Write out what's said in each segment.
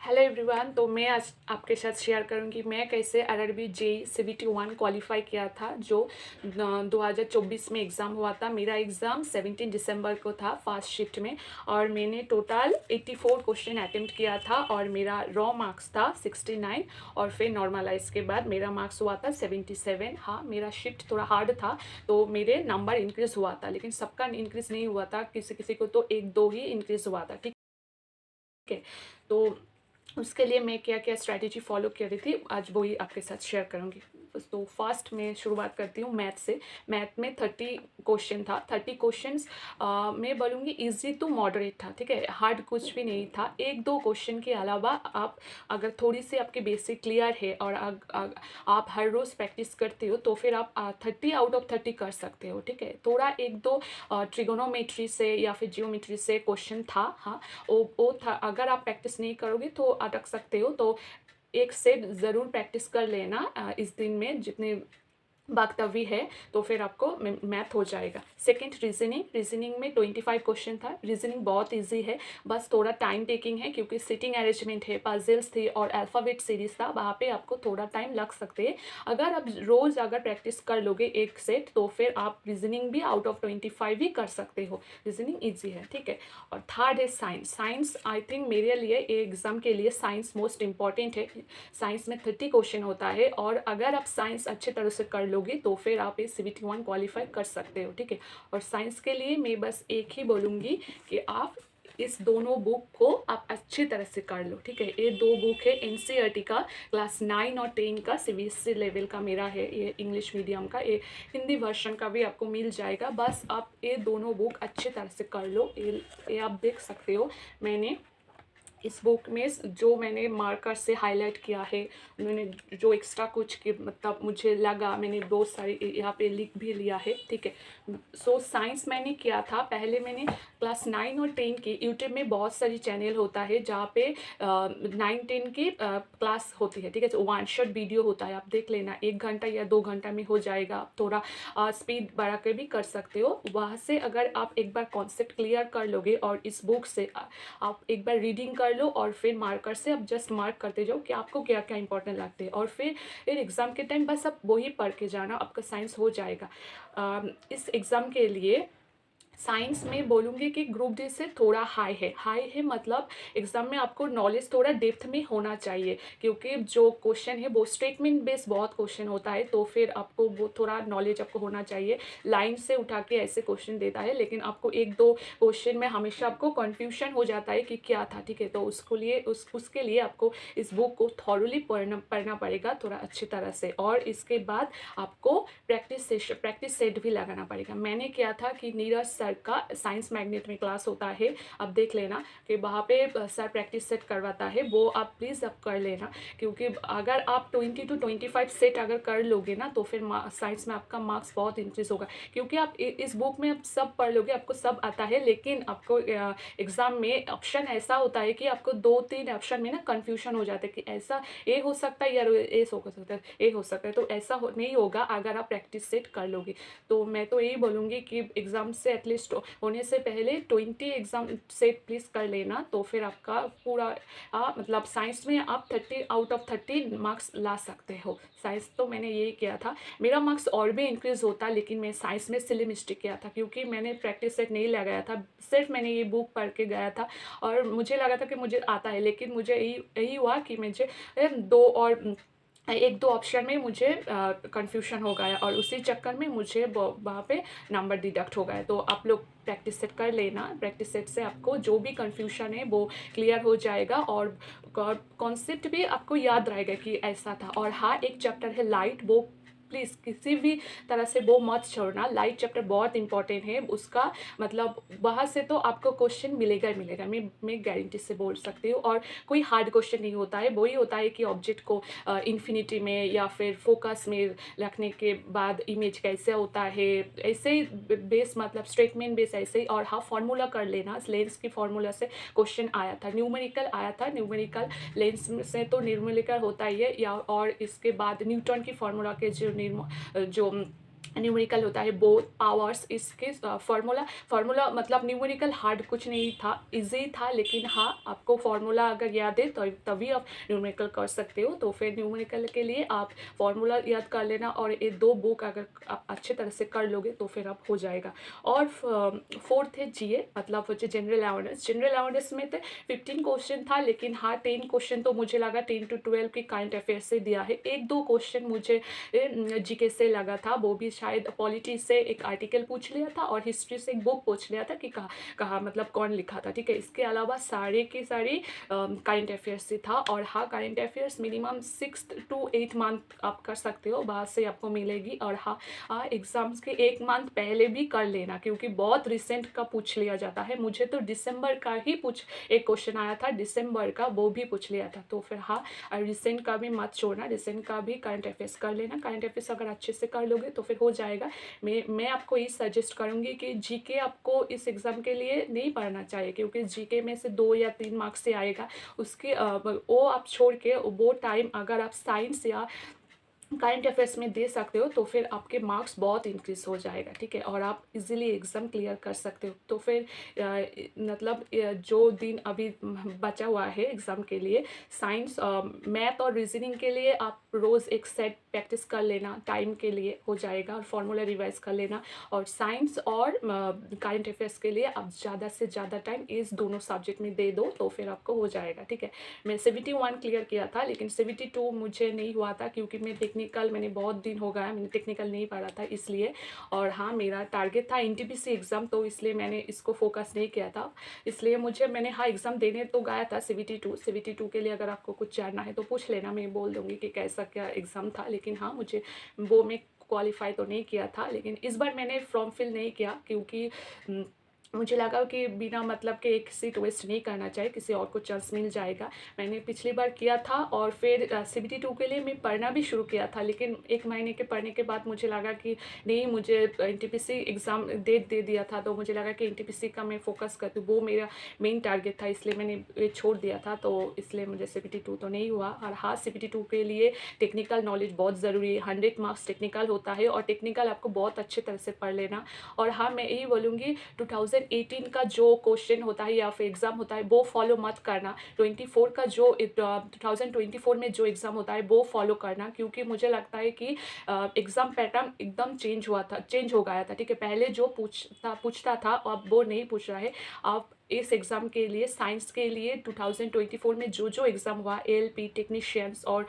Hello everyone. तो मैं आज आपके साथ शेयर करूंगी मैं कैसे आरआरबी जेईई सीबीटी 1 क्वालिफाई किया था, जो 2024 में एग्ज़ाम हुआ था। मेरा एग्ज़ाम 17 दिसंबर को था फर्स्ट शिफ्ट में, और मैंने टोटल 84 क्वेश्चन अटेम्प्ट किया था और मेरा रॉ मार्क्स था 69, और फिर नॉर्मलाइज के बाद मेरा मार्क्स हुआ था 77। हाँ, मेरा शिफ्ट थोड़ा हार्ड था तो मेरे नंबर इंक्रीज़ हुआ था, लेकिन सबका इंक्रीज़ नहीं हुआ था, किसी किसी को तो 1-2 ही इंक्रीज़ हुआ था। ठीक है, तो उसके लिए मैं क्या क्या स्ट्रैटेजी फॉलो कर रही थी, आज वही आपके साथ शेयर करूंगी। तो फर्स्ट मैं शुरुआत करती हूँ मैथ से। मैथ में 30 क्वेश्चन था। 30 क्वेश्चंस मैं बोलूँगी इजी टू मॉडरेट था। ठीक है, हार्ड कुछ भी नहीं था। 1-2 क्वेश्चन के अलावा आप अगर थोड़ी सी आपकी बेसिक क्लियर है और आप हर रोज़ प्रैक्टिस करते हो तो फिर आप 30 आउट ऑफ 30 कर सकते हो। ठीक है, थोड़ा 1-2 ट्रिगोनोमेट्री से या फिर जियोमेट्री से क्वेश्चन था। हाँ, वो था। अगर आप प्रैक्टिस नहीं करोगे तो अटक सकते हो, तो एक सेट ज़रूर प्रैक्टिस कर लेना इस दिन में जितने वक्तव्य है, तो फिर आपको मैथ हो जाएगा। सेकंड, रीजनिंग में 25 क्वेश्चन था। रीजनिंग बहुत इजी है, बस थोड़ा टाइम टेकिंग है क्योंकि सिटिंग अरेंजमेंट है, पजल्स थी और अल्फ़ाबेट सीरीज था, वहाँ पे आपको थोड़ा टाइम लग सकते हैं। अगर आप रोज़ अगर प्रैक्टिस कर लोगे एक सेट तो फिर आप रीजनिंग भी आउट ऑफ 25 ही कर सकते हो। रीजनिंग ईजी है। ठीक है, और थर्ड है साइंस आई थिंक मेरे लिए एग्ज़ाम के लिए साइंस मोस्ट इम्पॉर्टेंट है। साइंस में 30 क्वेश्चन होता है, और अगर आप साइंस अच्छे तरह से कर लोगे तो फिर आप ये सीबीटी 1 क्वालिफाई कर सकते हो। ठीक है, और साइंस के लिए मैं बस एक ही बोलूँगी कि आप इस दोनों बुक को आप अच्छी तरह से कर लो। ठीक है, ये 2 बुक है एनसीईआरटी का क्लास 9 और 10 का, सीबीएसई लेवल का मेरा है, ये इंग्लिश मीडियम का, ये हिंदी वर्जन का भी आपको मिल जाएगा। बस आप ये दोनों बुक अच्छी तरह से कर लो। ये आप देख सकते हो मैंने इस बुक में जो मैंने मार्कर से हाईलाइट किया है, मैंने जो एक्स्ट्रा कुछ के मतलब मुझे लगा, मैंने बहुत सारे यहाँ पे लिख भी लिया है। ठीक है, सो साइंस मैंने किया था। पहले मैंने क्लास 9 और 10 की यूट्यूब में बहुत सारी चैनल होता है जहाँ पे 9-10 की क्लास होती है। ठीक है, तो वन शॉट वीडियो होता है, आप देख लेना, 1 घंटा या 2 घंटा में हो जाएगा। आप थोड़ा स्पीड बढ़ा के भी कर सकते हो। वहाँ से अगर आप एक बार कॉन्सेप्ट क्लियर कर लोगे और इस बुक से आप एक बार रीडिंग कर लो और फिर मार्कर से आप जस्ट मार्क करते जाओ कि आपको क्या क्या इंपॉर्टेंट लगते हैं, और फिर एग्ज़ाम के टाइम बस आप वही पढ़ के जाना, आपका साइंस हो जाएगा। इस एग्ज़ाम के लिए साइंस में बोलूँगी कि ग्रुप डी से थोड़ा हाई है मतलब एग्ज़ाम में आपको नॉलेज थोड़ा डेप्थ में होना चाहिए, क्योंकि जो क्वेश्चन है वो स्टेटमेंट बेस्ड बहुत क्वेश्चन होता है, तो फिर आपको वो थोड़ा नॉलेज आपको होना चाहिए। लाइन से उठा के ऐसे क्वेश्चन देता है, लेकिन आपको 1-2 क्वेश्चन में हमेशा आपको कन्फ्यूजन हो जाता है कि क्या था। ठीक है, तो उसके लिए आपको इस बुक को थॉरली पढ़ना पड़ेगा थोड़ा अच्छी तरह से, और इसके बाद आपको प्रैक्टिस सेट भी लगाना पड़ेगा। मैंने किया था कि नीरज सर का साइंस मैग्नेट में क्लास होता है, अब देख लेना कि वहाँ पे सर प्रैक्टिस सेट करवाता है, वो आप प्लीज़ अब कर लेना, क्योंकि अगर आप 20 to 25 सेट अगर कर लोगे ना तो फिर साइंस में आपका मार्क्स बहुत इंक्रीज होगा। क्योंकि आप इस बुक में आप सब पढ़ लोगे, आपको सब आता है, लेकिन आपको एग्ज़ाम में ऑप्शन ऐसा होता है कि आपको 2-3 ऑप्शन में ना कन्फ्यूजन हो जाता है कि ऐसा ये हो सकता है या ये हो सकता है, ये हो सकता है, तो ऐसा नहीं होगा अगर आप प्रैक्टिस सेट कर लोगे। तो मैं तो यही बोलूँगी कि एग्ज़ाम से एटलीस्ट होने से पहले 20 एग्ज़ाम सेट प्लीज़ कर लेना, तो फिर आपका पूरा मतलब साइंस में आप 30 आउट ऑफ 30 मार्क्स ला सकते हो। साइंस तो मैंने यही किया था, मेरा मार्क्स और भी इंक्रीज़ होता, लेकिन मैं साइंस में सिली मिस्टेक किया था क्योंकि मैंने प्रैक्टिस सेट नहीं लगाया था, सिर्फ मैंने ये बुक पढ़ के गया था और मुझे लगा था कि मुझे आता है, लेकिन मुझे यही हुआ कि मुझे 2 और 1-2 ऑप्शन में मुझे कन्फ्यूजन हो गया, और उसी चक्कर में मुझे वहाँ पे नंबर डिडक्ट हो गया। तो आप लोग प्रैक्टिस सेट कर लेना, प्रैक्टिस सेट से आपको जो भी कन्फ्यूजन है वो क्लियर हो जाएगा, और कॉन्सेप्ट भी आपको याद रहेगा कि ऐसा था। और हाँ, एक चैप्टर है लाइट, वो प्लीज़ किसी भी तरह से वो मत छोड़ना, लाइट चैप्टर बहुत इंपॉर्टेंट है उसका, मतलब वहाँ से तो आपको क्वेश्चन मिलेगा ही मिलेगा, मैं गारंटी से बोल सकती हूँ। और कोई हार्ड क्वेश्चन नहीं होता है, वही होता है कि ऑब्जेक्ट को इन्फिनिटी में या फिर फोकस में रखने के बाद इमेज कैसे होता है, ऐसे ही बेस मतलब स्टेटमेंट बेस ऐसे ही। और हाँ, फार्मूला कर लेना, लेंस की फार्मूला से क्वेश्चन आया था, न्यूमेरिकल आया था, न्यूमेरिकल लेंस से तो न्यूमेरिकल होता ही है, या और इसके बाद न्यूटन की फार्मूला के जो न्यूमेरिकल होता है, बोथ पावर्स, इसके फार्मूला मतलब न्यूमेरिकल हार्ड कुछ नहीं था, इजी था, लेकिन हाँ आपको फार्मूला अगर याद है तो तभी आप न्यूमेरिकल कर सकते हो। तो फिर न्यूमेरिकल के लिए आप फार्मूला याद कर लेना, और ये 2 बुक अगर आप अच्छे तरह से कर लोगे तो फिर आप हो जाएगा। और फोर्थ है जीए, मतलब हो जनरल अवेयरनेस। जनरल अवेयरनेस में तो 15 क्वेश्चन था, लेकिन हाँ 10 क्वेश्चन तो मुझे लगा 10 to 12 की करंट अफेयर से दिया है। 1-2 क्वेश्चन मुझे जीके से लगा था, वो भी शायद पॉलिटी से एक आर्टिकल पूछ लिया था और हिस्ट्री से एक बुक पूछ लिया था कि कहाँ कहाँ मतलब कौन लिखा था, ठीक है। इसके अलावा सारे के सारे करंट अफेयर्स से था। और हाँ current affairs minimum 6 to 8 month आप कर सकते हो, बाहर से आपको मिलेगी। और हाँ एग्ज़ाम्स के 1 मंथ पहले भी कर लेना, क्योंकि बहुत रिसेंट का पूछ लिया जाता है। मुझे तो दिसंबर का ही एक क्वेश्चन आया था दिसंबर का, वो भी पूछ लिया था। तो फिर हाँ रिसेंट का भी मत छोड़ना, रिसेंट का भी करंट अफेयर्स कर लेना। करंट अफेयर्स अगर अच्छे से कर लोगे तो फिर हो जाएगा। मैं आपको ये सजेस्ट करूँगी कि जीके आपको इस एग्ज़ाम के लिए नहीं पढ़ना चाहिए, क्योंकि जीके में से 2 या 3 मार्क्स से आएगा। उसके वो आप छोड़ के वो टाइम अगर आप साइंस या करंट अफेयर्स में दे सकते हो तो फिर आपके मार्क्स बहुत इंक्रीज हो जाएगा, ठीक है, और आप इजीली एग्ज़ाम क्लियर कर सकते हो। तो फिर मतलब जो दिन अभी बचा हुआ है एग्ज़ाम के लिए, साइंस मैथ और रीजनिंग के लिए आप रोज़ एक सेट प्रैक्टिस कर लेना, टाइम के लिए हो जाएगा, और फार्मूला रिवाइज कर लेना। और साइंस और करंट अफेयर्स के लिए आप ज़्यादा से ज़्यादा टाइम इस दोनों सब्जेक्ट में दे दो तो फिर आपको हो जाएगा, ठीक है। मैं 71 क्लियर किया था, लेकिन 72 मुझे नहीं हुआ था, क्योंकि मैंने बहुत दिन हो गया मैंने टेक्निकल नहीं पढ़ा था इसलिए। और हाँ मेरा टारगेट था एनटीपीसी एग्ज़ाम, तो इसलिए मैंने इसको फोकस नहीं किया था, इसलिए मैंने हाँ एग्ज़ाम देने तो गया था। 72 के लिए अगर आपको कुछ जानना है तो पूछ लेना, मैं बोल दूँगी कि कैसा क्या एग्ज़ाम था। लेकिन हाँ मुझे वो मैं क्वालिफाई तो नहीं किया था, लेकिन इस बार मैंने फॉर्म फिल नहीं किया, क्योंकि मुझे लगा कि बिना मतलब के एक सीट वेस्ट नहीं करना चाहिए, किसी और को चांस मिल जाएगा। मैंने पिछली बार किया था, और फिर 72 के लिए मैं पढ़ना भी शुरू किया था, लेकिन 1 महीने के पढ़ने के बाद मुझे लगा कि नहीं, मुझे एनटीपीसी एग्ज़ाम डेट दे दिया था, तो मुझे लगा कि एनटीपीसी का मैं फोकस करती हूँ, वो मेरा मेन टारगेट था, इसलिए मैंने ये छोड़ दिया था। तो इसलिए मुझे 72 तो नहीं हुआ। और हाँ 72 के लिए टेक्निकल नॉलेज बहुत ज़रूरी है, 100 मार्क्स टेक्निकल होता है, और टेक्निकल आपको बहुत अच्छे तरह से पढ़ लेना। और हाँ मैं यही बोलूँगी 2018 का जो क्वेश्चन होता है या फिर एग्ज़ाम होता है वो फॉलो मत करना। 24 का जो 2024 में जो एग्ज़ाम होता है वो फॉलो करना, क्योंकि मुझे लगता है कि एग्ज़ाम पैटर्न एकदम चेंज हो गया था, ठीक है। पहले जो पूछता था अब वो नहीं पूछ रहा है। आप इस एग्ज़ाम के लिए, साइंस के लिए 2024 में जो एग्ज़ाम हुआ, एएलपी टेक्नीशियंस और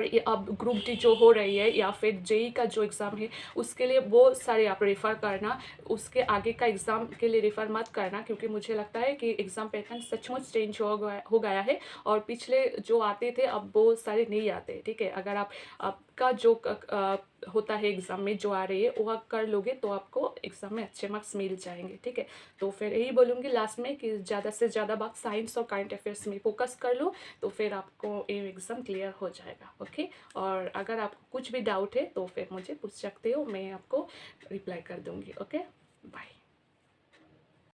ये अब ग्रुप डी जो हो रही है, या फिर जेई का जो एग्ज़ाम है उसके लिए, वो सारे आप रेफ़र करना। उसके आगे का एग्ज़ाम के लिए रेफ़र मत करना, क्योंकि मुझे लगता है कि एग्ज़ाम पैटर्न सचमुच चेंज हो गया है, और पिछले जो आते थे अब वो सारे नहीं आते, ठीक है। अगर आपका जो होता है एग्ज़ाम में जो आ रही है वो आप कर लोगे तो आपको एग्ज़ाम में अच्छे मार्क्स मिल जाएंगे, ठीक है। तो फिर यही बोलूँगी लास्ट में कि ज़्यादा से ज़्यादा बात साइंस और करंट अफेयर्स में फोकस कर लो, तो फिर आपको ये एग्ज़ाम क्लियर हो जाएगा, ओके। और अगर आपको कुछ भी डाउट है तो फिर मुझे पूछ सकते हो, मैं आपको रिप्लाई कर दूँगी, ओके। बाय।